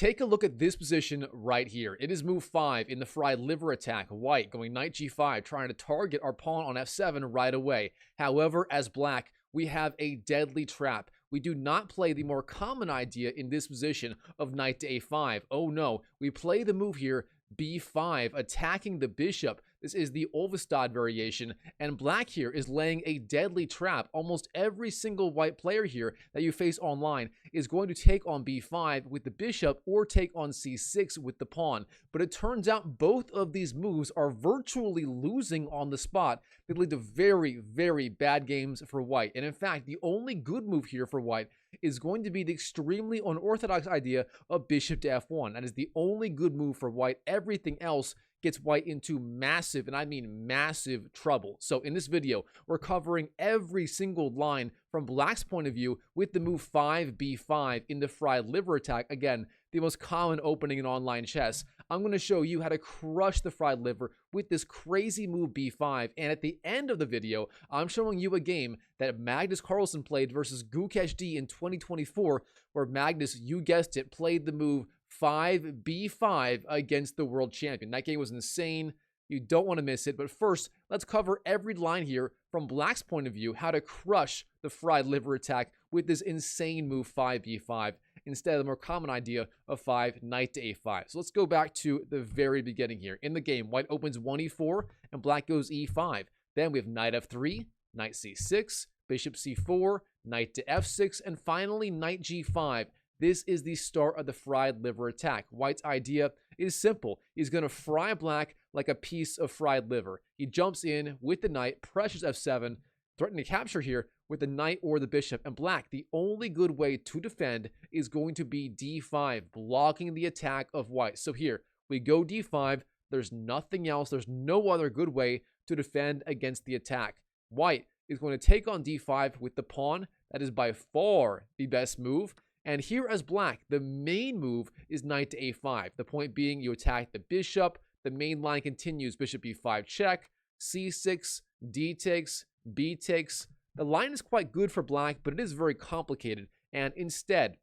take a look at this position right here. It is move 5 in the fried liver attack. White going knight g5, trying to target our pawn on f7 right away. However, as black, we have a deadly trap. We do not play the more common idea in this position of knight to a5. Oh no, we play the move here, b5, attacking the bishop. This is the Ulvestad variation, and black here is laying a deadly trap. Almost every single white player here that you face online is going to take on b5 with the bishop or take on c6 with the pawn. But it turns out both of these moves are virtually losing on the spot. They lead to very, very bad games for white. And in fact, the only good move here for white is going to be the extremely unorthodox idea of bishop to f1. That is the only good move for white. Everything else gets white into massive, and I mean massive, trouble. So in this video, we're covering every single line from black's point of view with the move 5b5 in the fried liver attack. Again, the most common opening in online chess. I'm going to show you how to crush the fried liver with this crazy move b5. And at the end of the video, I'm showing you a game that Magnus Carlsen played versus Gukesh D in 2024, where Magnus, you guessed it, played the move 5b5 against the world champion. That game was insane. You don't want to miss it. But first, let's cover every line here from black's point of view, how to crush the fried liver attack with this insane move 5b5 instead of the more common idea of 5 knight to a5. So let's go back to the very beginning here. In the game, white opens 1e4 and black goes e5. Then we have knight f3, knight c6, bishop c4, knight to f6, and finally knight g5. This is the start of the fried liver attack. White's idea is simple. He's going to fry black like a piece of fried liver. He jumps in with the knight, pressures f7, threatening to capture here with the knight or the bishop. And black, the only good way to defend is going to be d5, blocking the attack of white. So here, we go d5. There's nothing else. There's no other good way to defend against the attack. White is going to take on d5 with the pawn. That is by far the best move. And here as black, the main move is knight to a5. The point being, you attack the bishop. The main line continues, bishop e5 check, c6, d takes, b takes. The line is quite good for black, but it is very complicated. And instead,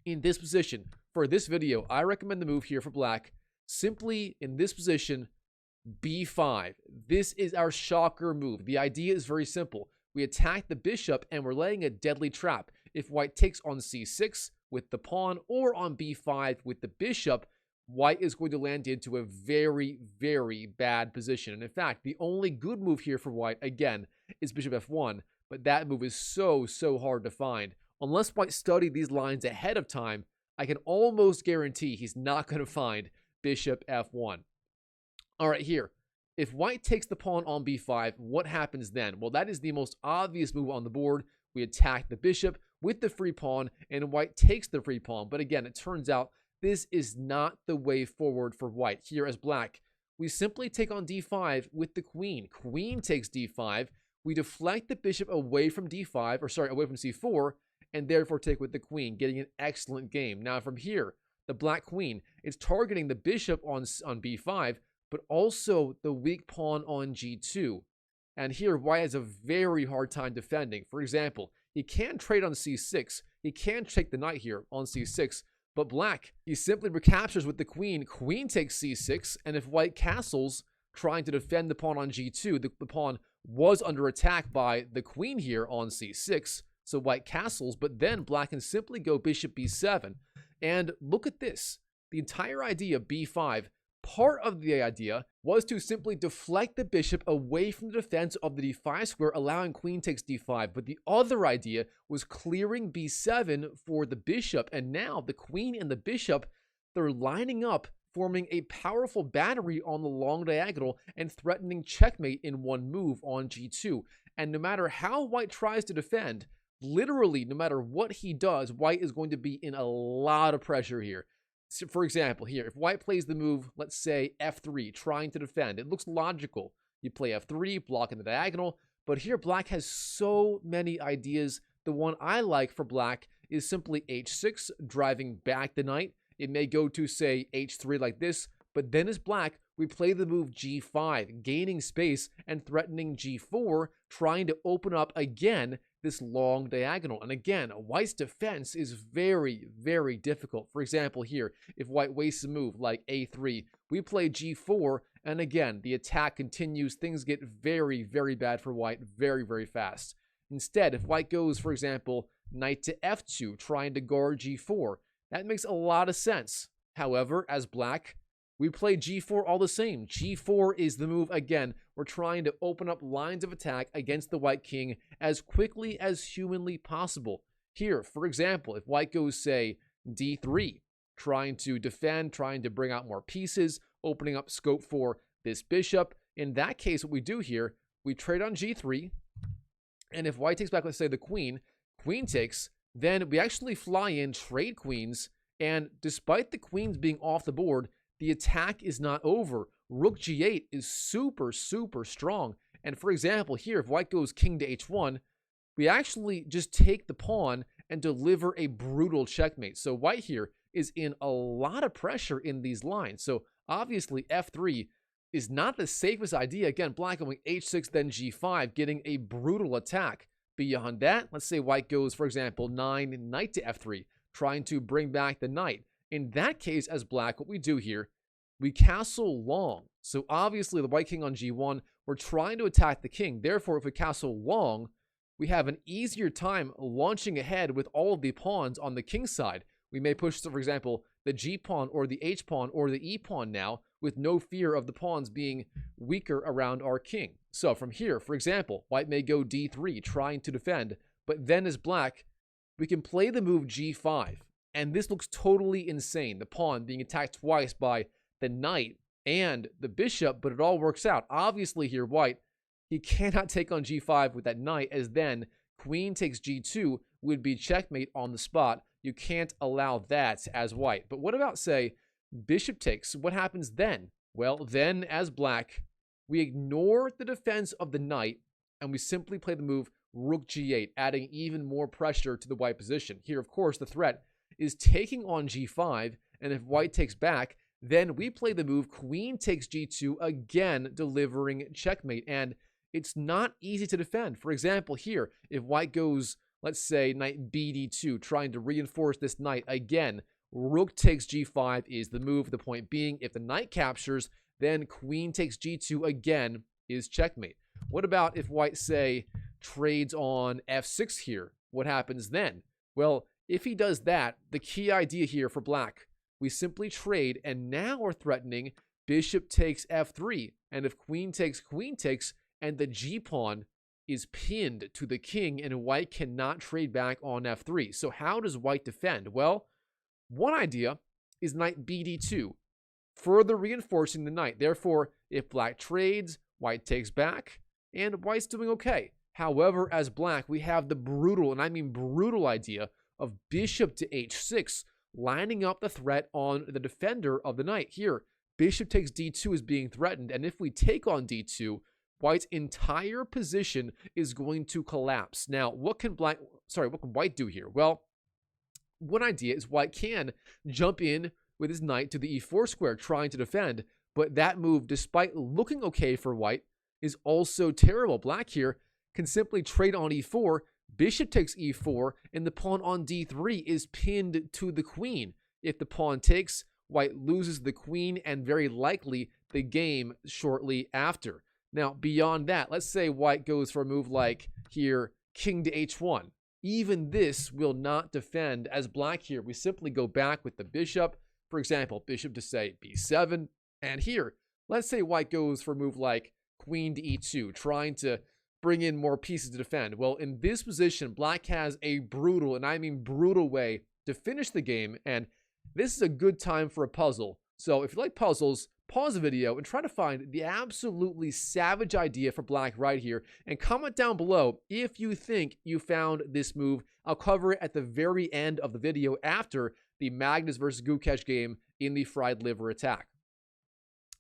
in this position, for this video, I recommend the move here for black. Simply, in this position, b5. This is our shocker move. The idea is very simple. We attack the bishop, and we're laying a deadly trap. If white takes on c6 with the pawn or on b5 with the bishop, white is going to land into a very, very bad position. And in fact, the only good move here for white, again, is bishop f1. But that move is so hard to find. Unless white studied these lines ahead of time, I can almost guarantee he's not going to find bishop f1. All right, here. If white takes the pawn on b5, what happens then? Well, that is the most obvious move on the board. We attack the bishop with the free pawn, and white takes the free pawn. But again, it turns out this is not the way forward for white. Here as black, we simply take on d5 with the queen. Queen takes d5. We deflect the bishop away from d5, or sorry, away from c4, and therefore take with the queen, getting an excellent game. Now from here, the black queen is targeting the bishop on b5, but also the weak pawn on g2. And here, white has a very hard time defending. For example, he can trade on c6. He can take the knight here on c6. But black, he simply recaptures with the queen. Queen takes c6. And if white castles, trying to defend the pawn on g2, the pawn was under attack by the queen here on c6. So white castles. But then black can simply go bishop b7. And look at this. The entire idea of b5, part of the idea was to simply deflect the bishop away from the defense of the d5 square, allowing queen takes d5. But the other idea was clearing b7 for the bishop. And now the queen and the bishop, they're lining up, forming a powerful battery on the long diagonal and threatening checkmate in one move on g2. And no matter how white tries to defend, literally no matter what he does, white is going to be in a lot of pressure here. So for example, here, if white plays the move, let's say f3, trying to defend, it looks logical. You play f3, blocking the diagonal, but here black has so many ideas. The one I like for black is simply h6, driving back the knight. It may go to, say, h3 like this, but then as black, we play the move g5, gaining space and threatening g4, trying to open up again this long diagonal. And again, white's defense is very, very difficult. For example, here, if white wastes a move like a3, we play g4, and again, the attack continues. Things get very, very bad for white very, very fast. Instead, if white goes, for example, knight to f2, trying to guard g4, that makes a lot of sense. However, as black, we play g4 all the same. g4 is the move. Again, we're trying to open up lines of attack against the white king as quickly as humanly possible. Here, for example, if white goes, say, d3, trying to defend, trying to bring out more pieces, opening up scope for this bishop, in that case, what we do here, we trade on g3, and if white takes back, let's say, the queen, queen takes, then we actually fly in, trade queens, and despite the queens being off the board, the attack is not over. Rook g8 is super, super strong. And for example, here, if white goes king to h1, we actually just take the pawn and deliver a brutal checkmate. So white here is in a lot of pressure in these lines. So obviously f3 is not the safest idea. Again, black going h6, then g5, getting a brutal attack. Beyond that, let's say white goes, for example, 9, knight to f3, trying to bring back the knight. In that case, as black, what we do here, we castle long. So obviously the white king on g1, we're trying to attack the king. Therefore, if we castle long, we have an easier time launching ahead with all of the pawns on the king side. We may push, for example, the g pawn or the h pawn or the e pawn now with no fear of the pawns being weaker around our king. So from here, for example, white may go d3, trying to defend, but then as black, we can play the move g5. And this looks totally insane. The pawn being attacked twice by the knight and the bishop, but it all works out. Obviously here, white, he cannot take on g5 with that knight, as then queen takes g2 would be checkmate on the spot. You can't allow that as white. But what about, say, bishop takes? What happens then? Well, then as black, we ignore the defense of the knight and we simply play the move rook g8, adding even more pressure to the white position. Here, of course, the threat is taking on g5, and if white takes back, then we play the move queen takes g2, again delivering checkmate, and it's not easy to defend. For example, here, if white goes, let's say, knight bd2, trying to reinforce this knight, again, rook takes g5 is the move. The point being, if the knight captures, then queen takes g2 again is checkmate. What about if white, say, trades on f6 here? What happens then? Well, if he does that, the key idea here for black, we simply trade, and now we're threatening bishop takes f3, and if queen takes, and the g-pawn is pinned to the king, and white cannot trade back on f3. So how does white defend? Well, one idea is knight bd2, further reinforcing the knight. Therefore, if black trades, white takes back, and white's doing okay. However, as black, we have the brutal, and I mean brutal idea of bishop to h6, lining up the threat on the defender of the knight. Here, bishop takes d2 is being threatened, and if we take on d2, white's entire position is going to collapse. Now, what can white do here? Well, one idea is white can jump in with his knight to the e4 square, trying to defend, but that move, despite looking okay for white, is also terrible. Black here can simply trade on e4, bishop takes e4, and the pawn on d3 is pinned to the queen. If the pawn takes, white loses the queen and very likely the game shortly after. Now, beyond that, let's say white goes for a move like here, king to h1. Even this will not defend, as black here, we simply go back with the bishop. For example, bishop to, say, b7. And here, let's say white goes for a move like queen to e2, trying to bring in more pieces to defend. Well, in this position, black has a brutal, and I mean brutal, way to finish the game, and this is a good time for a puzzle. So if you like puzzles, pause the video and try to find the absolutely savage idea for black right here, and comment down below if you think you found this move. I'll cover it at the very end of the video after the Magnus versus Gukesh game in the fried liver attack.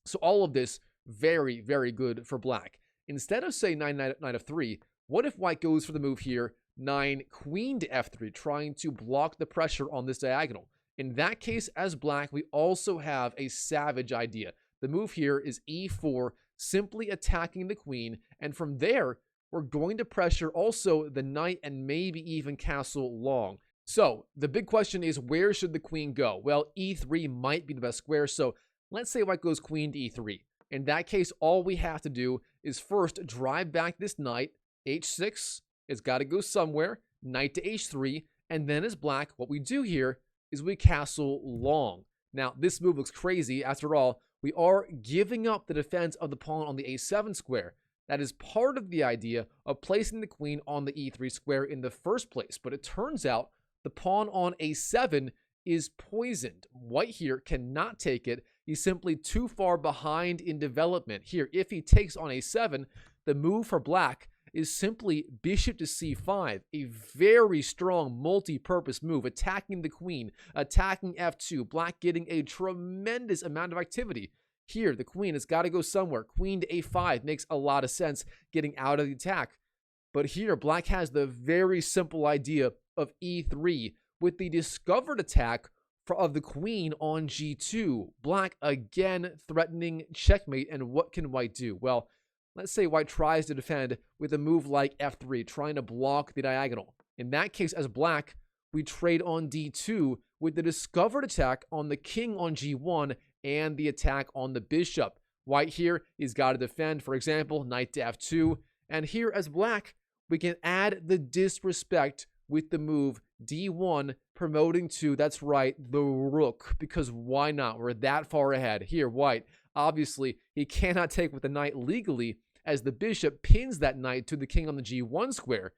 So all of this, very, very good for black. Instead of, say, knight f3, what if white goes for the move here, 9 queen to f3, trying to block the pressure on this diagonal? In that case, as black, we also have a savage idea. The move here is e4, simply attacking the queen, and from there, we're going to pressure also the knight and maybe even castle long. So the big question is, where should the queen go? Well, e3 might be the best square. So let's say white goes queen to e3. In that case, all we have to do is first drive back this knight. h6, it's got to go somewhere. Knight to h3. And then as black, what we do here is we castle long. Now, this move looks crazy. After all, we are giving up the defense of the pawn on the a7 square. That is part of the idea of placing the queen on the e3 square in the first place. But it turns out the pawn on a7 is poisoned. White here cannot take it. He's simply too far behind in development. Here, if he takes on a7, the move for black is simply bishop to c5, a very strong multi-purpose move, attacking the queen, attacking f2, black getting a tremendous amount of activity. Here, the queen has got to go somewhere. Queen to a5 makes a lot of sense getting out of the attack. But here, black has the very simple idea of e3 with the discovered attack of the queen on g2. Black again threatening checkmate, and what can white do? Well, let's say white tries to defend with a move like f3, trying to block the diagonal. In that case, as black, we trade on d2 with the discovered attack on the king on g1 and the attack on the bishop. White here, he's got to defend, for example, knight to f2. And here as black, we can add the disrespect with the move d1, promoting to, that's right, the rook, because why not? We're that far ahead. Here, white, obviously, he cannot take with the knight legally, as the bishop pins that knight to the king on the g1 square.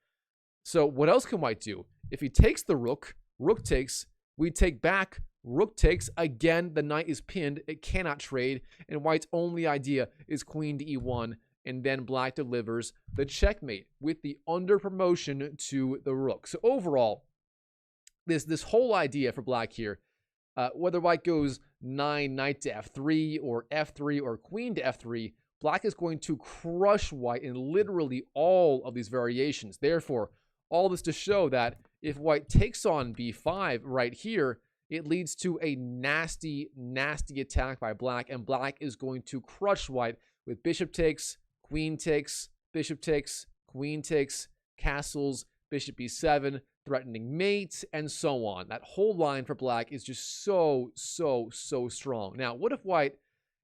So what else can white do? If he takes the rook, rook takes, we take back, rook takes, again, the knight is pinned, it cannot trade, and white's only idea is queen to e1, and then black delivers the checkmate with the under promotion to the rook. So overall, this whole idea for black here, whether white goes 9, knight to f3, or f3, or queen to f3, black is going to crush white in literally all of these variations. Therefore, all this to show that if white takes on b5 right here, it leads to a nasty, nasty attack by black, and black is going to crush white with bishop takes, queen takes, bishop takes, queen takes, castles, bishop b7, threatening mate, and so on. That whole line for black is just so strong. Now, what if white,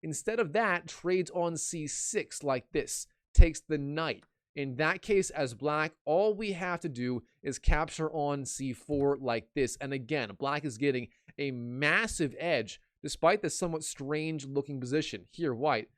instead of that, trades on c6 like this, takes the knight? In that case, as black, all we have to do is capture on c4 like this. And again, black is getting a massive edge despite the somewhat strange looking position. Here, white,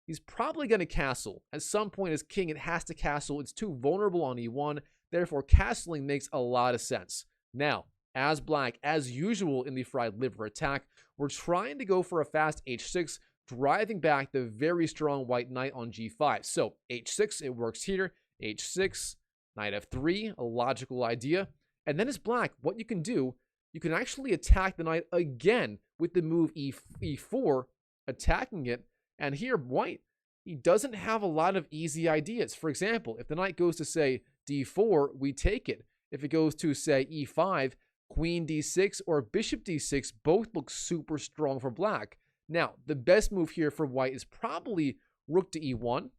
he's probably going to castle. At some point as king, it has to castle. It's too vulnerable on e1. Therefore, castling makes a lot of sense. Now, as black, as usual in the fried liver attack, we're trying to go for a fast h6, driving back the very strong white knight on g5. So h6, it works here. h6, knight f3, a logical idea. And then as black, what you can do, you can actually attack the knight again with the move e4, attacking it. And here, white, he doesn't have a lot of easy ideas. For example, if the knight goes to, say, d4, we take it. If it goes to, say, e5, queen d6, or bishop d6, both look super strong for black. Now, the best move here for white is probably rook to e1,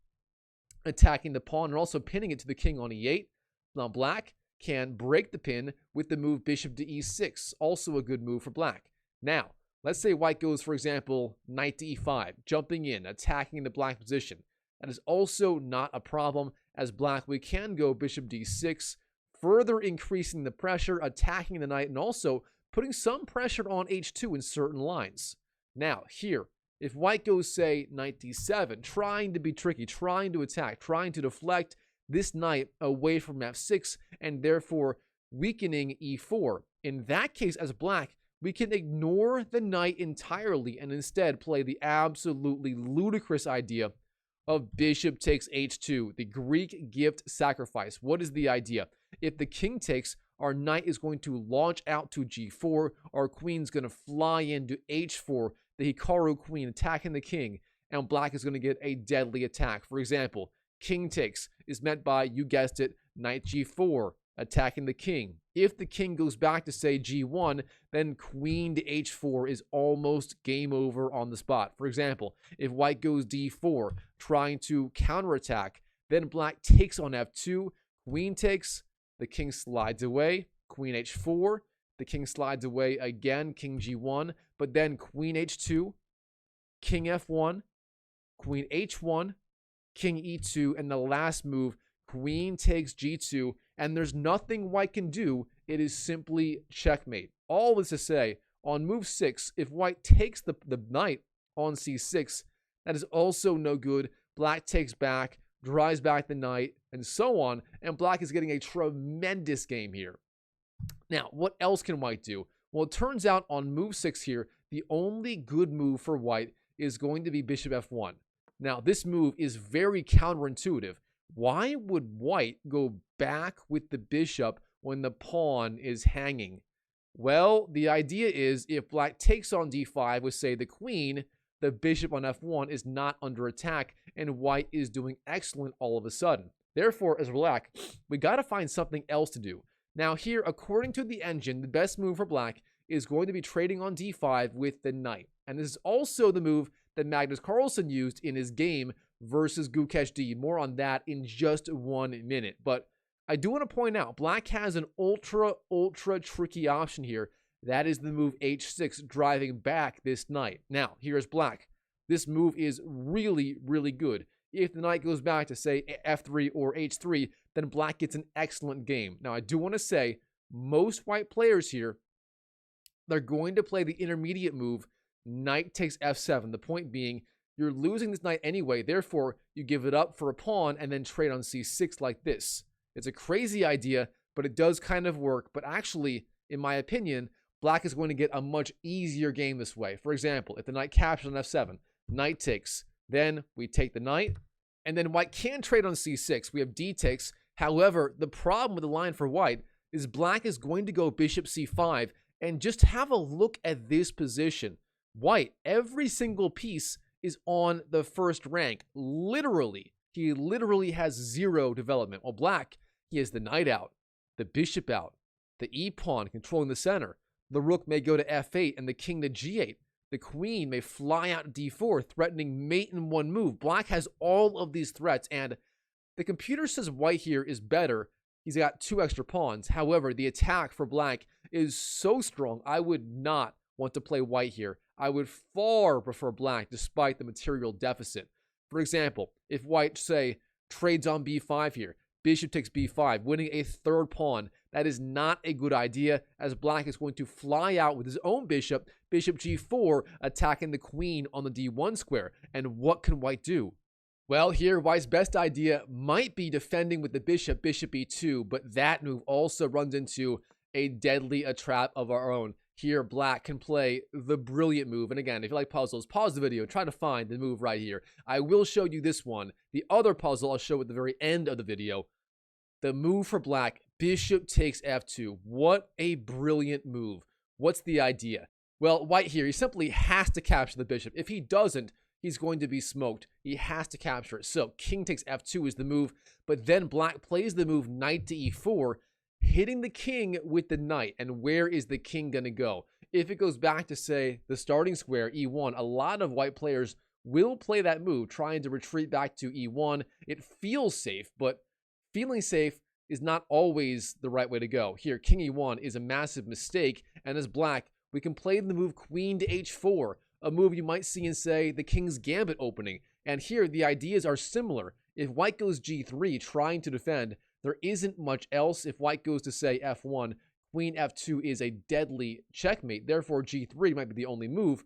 attacking the pawn and also pinning it to the king on e8. Now, black can break the pin with the move bishop to e6, also a good move for black. Now, let's say white goes, for example, knight to e5, jumping in, attacking the black position. That is also not a problem. As black, we can go bishop d6, further increasing the pressure, attacking the knight, and also putting some pressure on h2 in certain lines. Now, here, if white goes, say, knight d7, trying to be tricky, trying to attack, trying to deflect this knight away from f6, and therefore weakening e4. In that case, as black, we can ignore the knight entirely and instead play the absolutely ludicrous idea of bishop takes h2, the Greek gift sacrifice. What is the idea? If the king takes, our knight is going to launch out to g4, our queen's going to fly into h4, the Hikaru queen attacking the king, and black is going to get a deadly attack. For example, king takes is met by, you guessed it, knight g4, attacking the king. If the king goes back to, say, g1, then queen to h4 is almost game over on the spot. For example, if white goes d4, trying to counterattack, Then black takes on f2, queen takes, the king slides away, queen h4, the king slides away again, king g1, but then queen h2, king f1, queen h1, king e2, and the last move, queen takes g2, and there's nothing white can do. It is simply checkmate. All this to say, on move 6, if white takes the knight on c6, that is also no good. Black takes back, drives back the knight, and so on, and black is getting a tremendous game here. Now, what else can white do? Well, it turns out on move 6 here, the only good move for white is going to be bishop f1. Now, this move is very counterintuitive. Why would white go back with the bishop when the pawn is hanging? Well, the idea is if black takes on d5 with, say, the queen, the bishop on f1 is not under attack, and white is doing excellent all of a sudden. Therefore, as black, we got to find something else to do. Now here, according to the engine, the best move for black is going to be trading on d5 with the knight. And this is also the move that Magnus Carlsen used in his game versus Gukesh D. More on that in just 1 minute. But I do want to point out, black has an ultra tricky option here. That is the move h6, driving back this knight. Now, here's black. This move is really, really good. If the knight goes back to, say, f3 or h3, then black gets an excellent game. Now, I do want to say, most white players here, they're going to play the intermediate move, knight takes f7. The point being, you're losing this knight anyway, therefore, you give it up for a pawn and then trade on c6 like this. It's a crazy idea, but it does kind of work. But actually, in my opinion, black is going to get a much easier game this way. For example, if the knight captures on f7, knight takes, then we take the knight, and then white can trade on c6. We have d takes. However, the problem with the line for white is black is going to go bishop c5, and just have a look at this position. White, every single piece is on the first rank. Literally. He literally has 0 development. While black, he has the knight out, the bishop out, the e-pawn controlling the center. The rook may go to f8 and the king to g8. The queen may fly out to d4, threatening mate in 1 move. Black has all of these threats, and the computer says white here is better. He's got 2 extra pawns. However, the attack for black is so strong, I would not want to play white here. I would far prefer black despite the material deficit. For example, if white, say, trades on b5 here, bishop takes b5, winning a 3rd pawn, that is not a good idea, as black is going to fly out with his own bishop, bishop g4, attacking the queen on the d1 square. And what can white do? Well, here, white's best idea might be defending with the bishop, bishop e2, but that move also runs into a deadly trap of our own. Here, black can play the brilliant move. And again, if you like puzzles, pause the video and try to find the move right here. I will show you this one. The other puzzle I'll show at the very end of the video. The move for black, bishop takes f2. What a brilliant move. What's the idea? Well, white here, he simply has to capture the bishop. If he doesn't, he's going to be smoked. He has to capture it. So king takes f2 is the move, but then black plays the move knight to e4, hitting the king with the knight. And where is the king going to go? If it goes back to, say, the starting square, e1, a lot of white players will play that move, trying to retreat back to e1. It feels safe, but feeling safe is not always the right way to go. Here, king e1 is a massive mistake, and as black, we can play the move queen to h4, a move you might see in, say, the king's gambit opening. And here, the ideas are similar. If white goes g3, trying to defend, there isn't much else. If white goes to, say, f1, queen f2 is a deadly checkmate. Therefore, g3 might be the only move.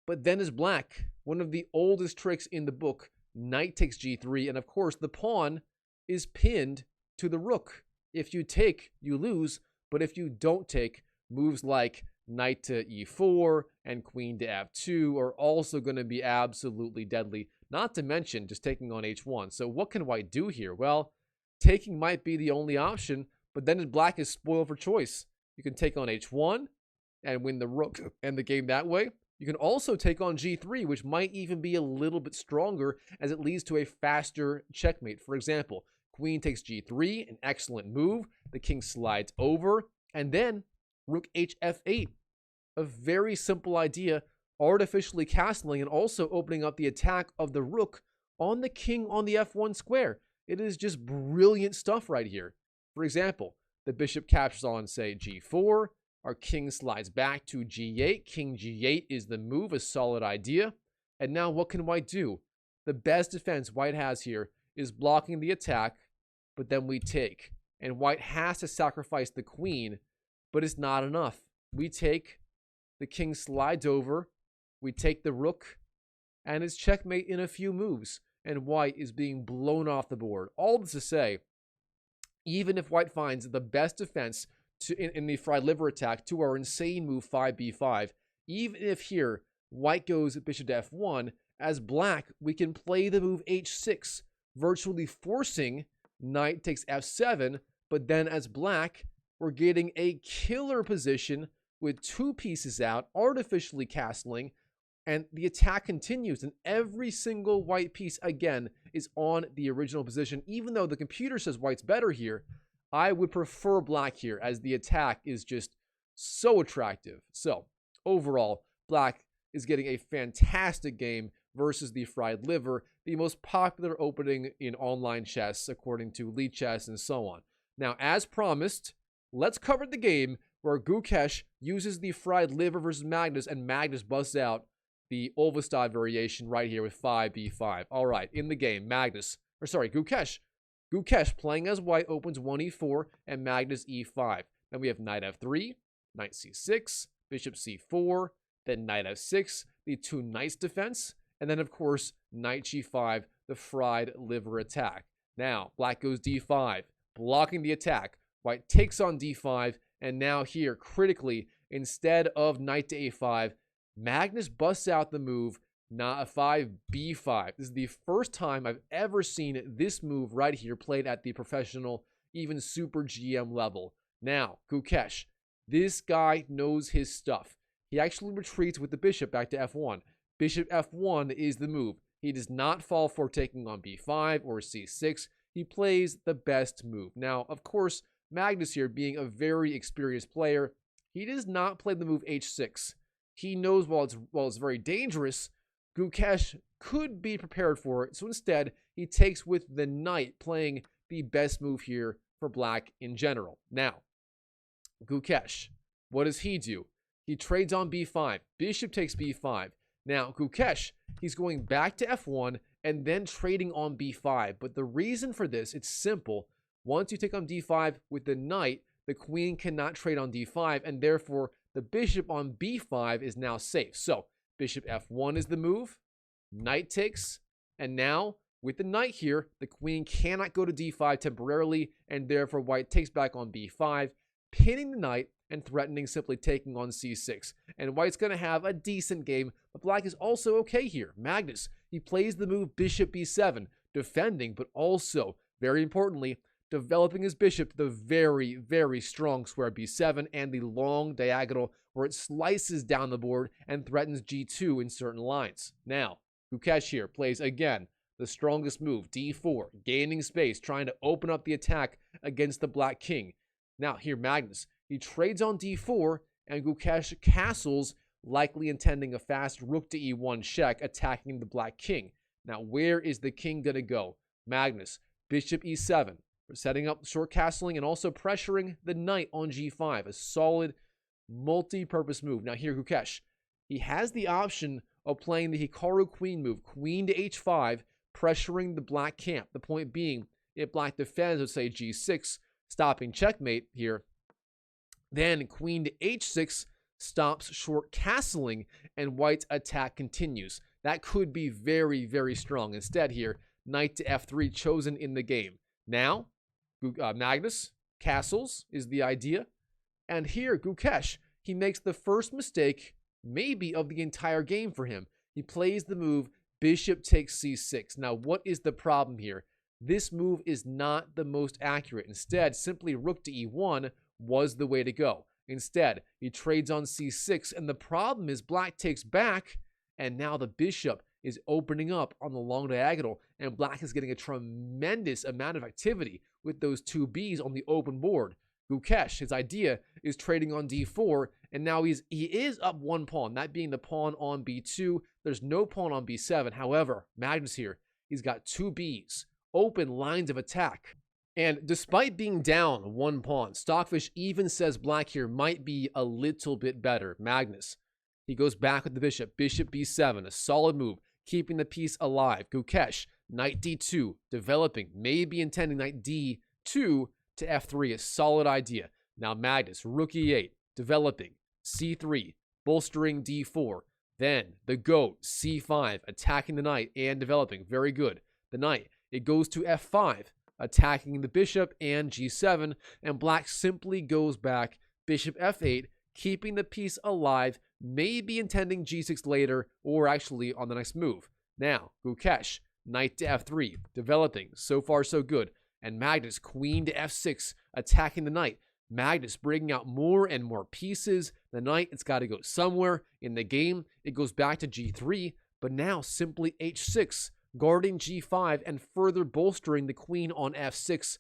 But then as black, one of the oldest tricks in the book, knight takes g3, and of course, the pawn is pinned to the rook. If you take, you lose, but if you don't take, moves like knight to e4 and queen to f2 are also going to be absolutely deadly, not to mention just taking on h1. So what can white do here? Well, taking might be the only option, but then black is spoiled for choice. You can take on h1 and win the rook and the game that way. You can also take on g3, which might even be a little bit stronger as it leads to a faster checkmate. For example, queen takes g3, an excellent move. The king slides over, and then rook hf8. A very simple idea, artificially castling and also opening up the attack of the rook on the king on the f1 square. It is just brilliant stuff right here. For example, the bishop captures on, say, g4. Our king slides back to g8. King g8 is the move, a solid idea. And now what can white do? The best defense white has here is blocking the attack, but then we take. And white has to sacrifice the queen, but it's not enough. We take, the king slides over, we take the rook, and it's checkmate in a few moves. And white is being blown off the board. All this to say, even if white finds the best defense in the fried liver attack to our insane move 5b5, even if here white goes bishop to f1, as black, we can play the move h6, virtually forcing knight takes f7, but then as black, we're getting a killer position with two pieces out, artificially castling, and the attack continues, and every single white piece, again, is on the original position. Even though the computer says white's better here, I would prefer black here, as the attack is just so attractive. So, overall, black is getting a fantastic game versus the fried liver, the most popular opening in online chess, according to Lead Chess and so on. Now, as promised, let's cover the game where Gukesh uses the fried liver versus Magnus, and Magnus busts out the Ulvestad variation right here with 5b5. All right, in the game, Gukesh. Gukesh playing as white opens 1e4 and Magnus e5. Then we have knight f3, knight c6, bishop c4, then knight f6, the two knights defense, and then of course knight g5, the fried liver attack. Now, black goes d5, blocking the attack. White takes on d5, and now here, critically, instead of knight to a5, Magnus busts out the move, not a 5b5. This is the first time I've ever seen this move right here played at the professional, even super GM level. Now, Gukesh, this guy knows his stuff. He actually retreats with the bishop back to f1. Bishop f1 is the move. He does not fall for taking on b5 or c6. He plays the best move. Now, of course, Magnus here, being a very experienced player, he does not play the move h6. He knows while it's very dangerous, Gukesh could be prepared for it. So instead, he takes with the knight, playing the best move here for black in general. Now, Gukesh, what does he do? He trades on b5. Bishop takes b5. Now, Gukesh, he's going back to f1 and then trading on b5. But the reason for this, it's simple. Once you take on d5 with the knight, the queen cannot trade on d5, and therefore the bishop on b5 is now safe. So, bishop f1 is the move, knight takes, and now, with the knight here, the queen cannot go to d5 temporarily, and therefore white takes back on b5, pinning the knight and threatening simply taking on c6. And white's going to have a decent game, but black is also okay here. Magnus, he plays the move bishop b7, defending, but also, very importantly, developing his bishop to the very, very strong square b7 and the long diagonal where it slices down the board and threatens g2 in certain lines. Now, Gukesh here plays again the strongest move, d4, gaining space, trying to open up the attack against the black king. Now here, Magnus, he trades on d4, and Gukesh castles, likely intending a fast rook to e1 check, attacking the black king. Now, where is the king going to go? Magnus, bishop e7. We're setting up short castling and also pressuring the knight on g5. A solid multi-purpose move. Now here, Gukesh, he has the option of playing the Hikaru queen move, queen to h5, pressuring the black camp. The point being, if black defends, let's say g6, stopping checkmate here, then queen to h6 stops short castling, and white's attack continues. That could be very, very strong. Instead here, knight to f3 chosen in the game. Now, Magnus castles is the idea. And here, Gukesh, he makes the first mistake, maybe of the entire game for him. He plays the move bishop takes c6. Now, what is the problem here? This move is not the most accurate. Instead, simply rook to e1 was the way to go. Instead, he trades on c6, and the problem is black takes back, and now the bishop is opening up on the long diagonal, and black is getting a tremendous amount of activity with those two Bs on the open board. Gukesh, his idea is trading on d4, and now he is up one pawn, that being the pawn on b2. There's no pawn on b7. However, Magnus here, he's got two Bs open lines of attack. And despite being down 1 pawn, Stockfish even says black here might be a little bit better. Magnus, he goes back with the bishop. Bishop b7, a solid move, keeping the piece alive. Gukesh, knight d2, developing, maybe intending knight d2 to f3, a solid idea. Now Magnus, rook e8, developing, c3, bolstering d4. Then the goat, c5, attacking the knight and developing, very good. The knight, it goes to f5, attacking the bishop and g7, and black simply goes back, bishop f8, keeping the piece alive, maybe intending g6 later, or actually on the next move. Now, Gukesh, knight to f3, developing, so far so good, and Magnus, queen to f6, attacking the knight. Magnus bringing out more and more pieces. The knight, it's got to go somewhere. In the game, it goes back to g3, but now simply h6, guarding g5 and further bolstering the queen on f6.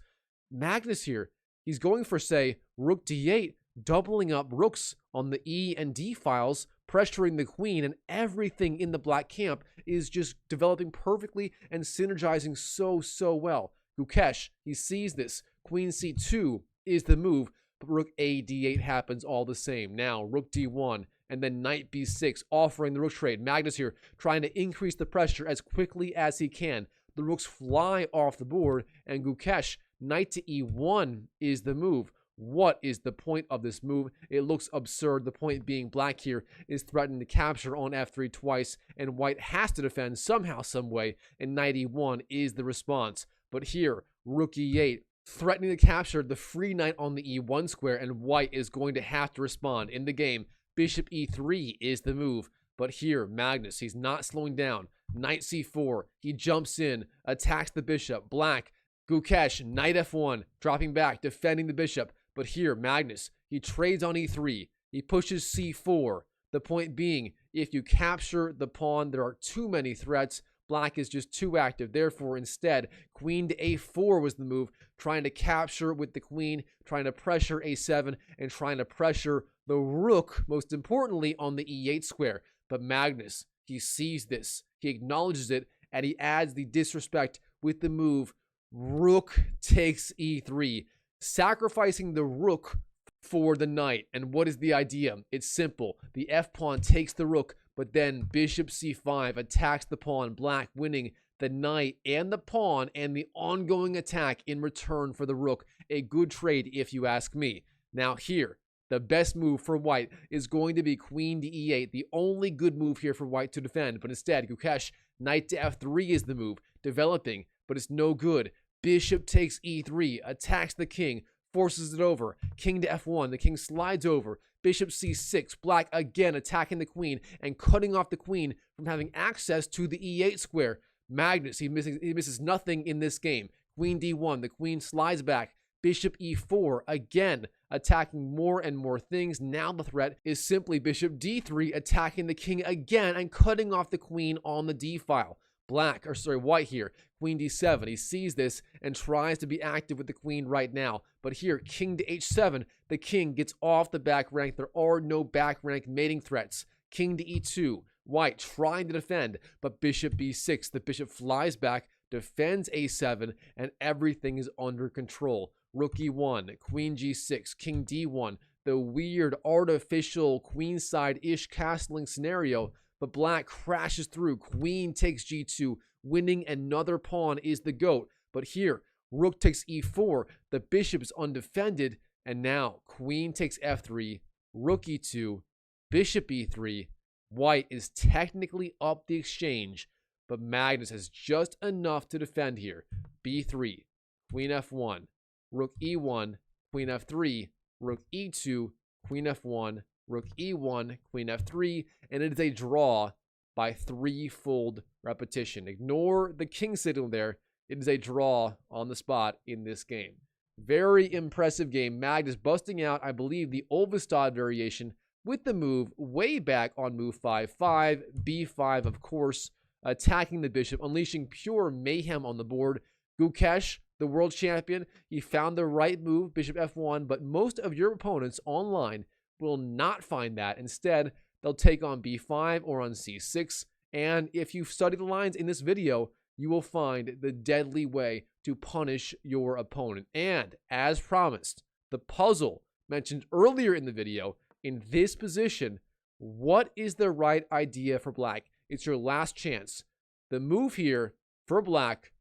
Magnus here, he's going for, say, rook d8, doubling up rooks on the e and d files, pressuring the queen, and everything in the black camp is just developing perfectly and synergizing so well. Gukesh, he sees this. Queen c2 is the move, but rook a d8 happens all the same. Now, rook d1, and then knight b6, offering the rook trade. Magnus here trying to increase the pressure as quickly as he can. The rooks fly off the board, and Gukesh, knight to e1 is the move. What is the point of this move? It looks absurd. The point being black here is threatening to capture on f3 twice, and white has to defend somehow, some way, and knight e1 is the response. But here, rook e8, threatening to capture the free knight on the e1 square, and white is going to have to respond. In the game, bishop e3 is the move. But here, Magnus, he's not slowing down. Knight c4, he jumps in, attacks the bishop. Black, Gukesh, knight f1, dropping back, defending the bishop. But here, Magnus, he trades on e3. He pushes c4. The point being, if you capture the pawn, there are too many threats. Black is just too active. Therefore, instead, queen to a4 was the move, trying to capture with the queen, trying to pressure a7, and trying to pressure the rook, most importantly, on the e8 square. But Magnus, he sees this, he acknowledges it, and he adds the disrespect with the move, rook takes e3, sacrificing the rook for the knight. And what is the idea? It's simple. The f-pawn takes the rook, but then bishop c5 attacks the pawn, black winning the knight and the pawn and the ongoing attack in return for the rook. A good trade if you ask me. Now here, the best move for white is going to be queen to e8, the only good move here for white to defend. But instead, Gukesh, knight to f3 is the move, developing, but it's no good. Bishop takes e3, attacks the king, forces it over. King to f1, the king slides over. Bishop c6, black again attacking the queen and cutting off the queen from having access to the e8 square. Magnus, he misses nothing in this game. Queen d1, the queen slides back. Bishop e4, again attacking more and more things. Now the threat is simply bishop d3, attacking the king again and cutting off the queen on the d file. White here, queen d7, he sees this and tries to be active with the queen right now. But here, king to h7, the king gets off the back rank. There are no back rank mating threats. King to e2, white trying to defend, but bishop b6, the bishop flies back, defends a7, and everything is under control. Rook e1, queen g6, king d1, the weird artificial queenside-ish castling scenario, but black crashes through. Queen takes g2, winning another pawn is the goat. But here, rook takes e4, the bishop is undefended, and now queen takes f3, rook e2, bishop e3. White is technically up the exchange, but Magnus has just enough to defend here. b3, queen f1, rook e1, queen f3, rook e2, queen f1, rook e1, queen f3, and it is a draw by threefold repetition. Ignore the king signal there. It is a draw on the spot in this game. Very impressive game. Magnus busting out, I believe, the Ulvestad variation with the move way back on move 5-5, b5, of course, attacking the bishop, unleashing pure mayhem on the board. Gukesh, the world champion, he found the right move, bishop f1, but most of your opponents online will not find that. Instead, they'll take on b5 or on c6. And if you've studied the lines in this video, you will find the deadly way to punish your opponent. And as promised, the puzzle mentioned earlier in the video, in this position, what is the right idea for black? It's your last chance. The move here for black,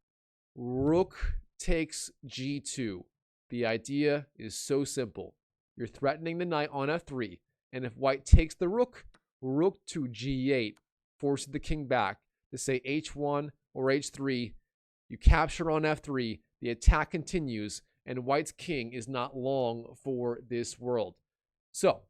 rook takes g2. The idea is so simple. You're threatening the knight on f3, and if white takes the rook, rook to g8 forces the king back to say h1 or h3. You capture on f3, the attack continues, and white's king is not long for this world. So,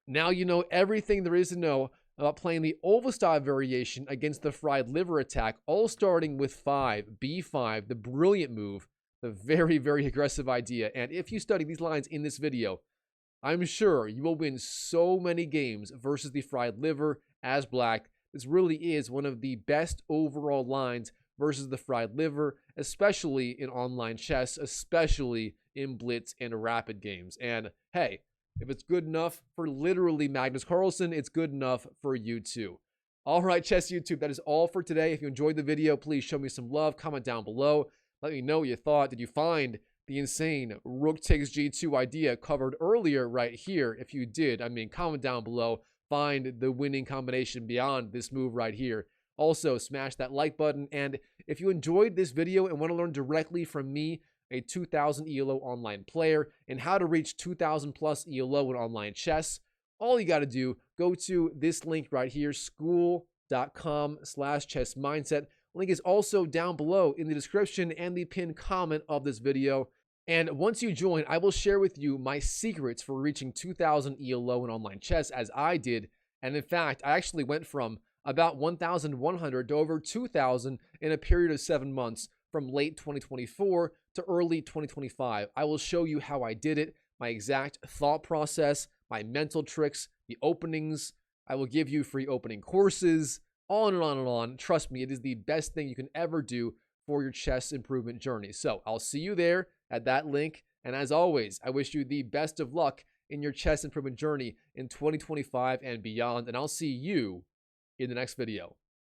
now you know everything there is to know about playing the Ulvestad variation against the fried liver attack, all starting with 5, b5, the brilliant move, the very, very aggressive idea. And if you study these lines in this video, I'm sure you will win so many games versus the fried liver as black. This really is one of the best overall lines versus the fried liver, especially in online chess, especially in blitz and rapid games. And hey, if it's good enough for literally Magnus Carlsen, it's good enough for you too. All right, Chess YouTube, that is all for today. If you enjoyed the video, please show me some love. Comment down below. Let me know what you thought. Did you find the insane rook takes g2 idea covered earlier right here? If you did, I mean, comment down below. Find the winning combination beyond this move right here. Also, smash that like button. And if you enjoyed this video and want to learn directly from me, a 2000 ELO online player, and how to reach 2000 plus ELO in online chess, all you got to do, go to this link right here, school.com/chessmindset. Link is also down below in the description and the pinned comment of this video. And once you join, I will share with you my secrets for reaching 2000 ELO in online chess, as I did. And in fact, I actually went from about 1,100 to over 2,000 in a period of 7 months, from late 2024 to early 2025. I will show you how I did it, my exact thought process, my mental tricks, the openings. I will give you free opening courses, on and on and on. Trust me, it is the best thing you can ever do for your chess improvement journey. So I'll see you there at that link. And as always, I wish you the best of luck in your chess improvement journey in 2025 and beyond. And I'll see you in the next video.